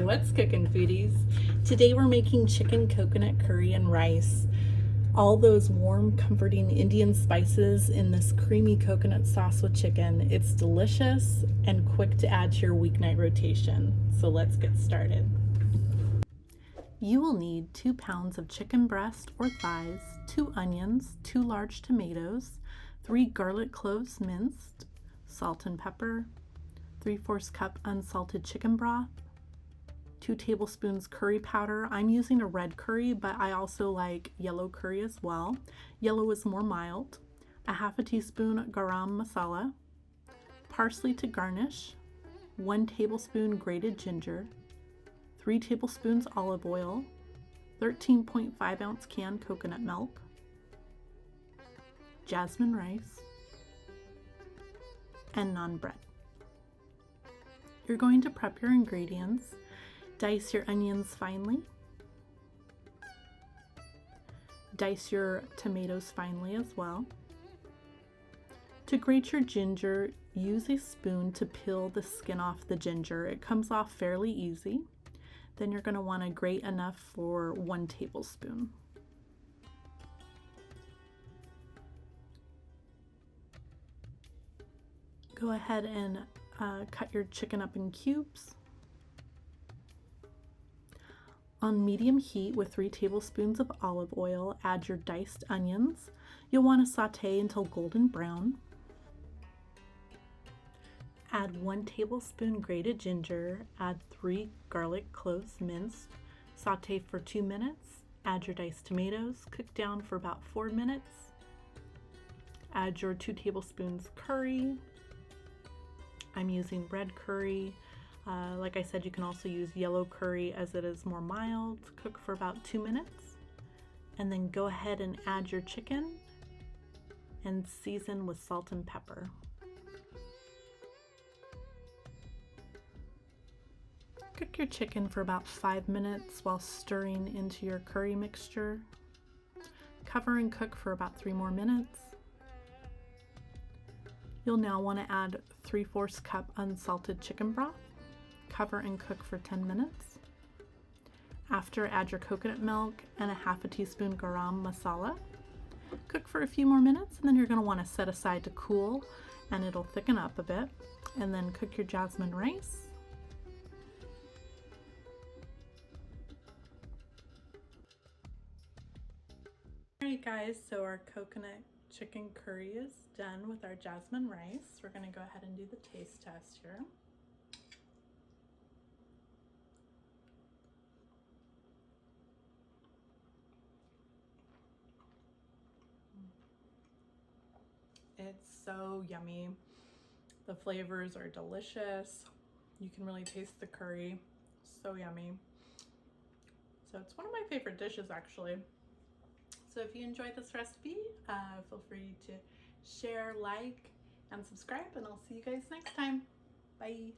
What's cooking, foodies? Today we're making chicken coconut curry and rice. All those warm, comforting Indian spices in this creamy coconut sauce with chicken. It's delicious and quick to add to your weeknight rotation. So let's get started. You will need 2 pounds of chicken breast or thighs, 2 onions, 2 large tomatoes, 3 garlic cloves minced, salt and pepper, 3/4 cup unsalted chicken broth, 2 tablespoons curry powder. I'm using a red curry, but I also like yellow curry as well. Yellow is more mild. A half a teaspoon garam masala, parsley to garnish, 1 tablespoon grated ginger, 3 tablespoons olive oil, 13.5 ounce canned coconut milk, jasmine rice, and naan bread. You're going to prep your ingredients. Dice your onions finely. Dice your tomatoes finely as well. To grate your ginger, use a spoon to peel the skin off the ginger. It comes off fairly easy. Then you're going to want to grate enough for 1 tablespoon. Go ahead and cut your chicken up in cubes. On medium heat with 3 tablespoons of olive oil, add your diced onions. You'll want to saute until golden brown. Add 1 tablespoon grated ginger, add 3 garlic cloves minced, saute for 2 minutes, add your diced tomatoes, cook down for about 4 minutes. Add your 2 tablespoons curry. I'm using red curry. Like I said, you can also use yellow curry as it is more mild. Cook for about 2 minutes. And then go ahead and add your chicken and season with salt and pepper. Cook your chicken for about 5 minutes while stirring into your curry mixture. Cover and cook for about 3 more minutes. You'll now want to add 3/4 cup unsalted chicken broth. Cover and cook for 10 minutes. After, add your coconut milk and a half a teaspoon garam masala. Cook for a few more minutes, and then you're going to want to set aside to cool, and it'll thicken up a bit. And then cook your jasmine rice. Alright guys, so our coconut chicken curry is done with our jasmine rice. We're going to go ahead and do the taste test here. It's so yummy. The flavors are delicious. You can really taste the curry. So yummy. So it's one of my favorite dishes actually. So if you enjoyed this recipe, feel free to share, like, and subscribe, and I'll see you guys next time. Bye.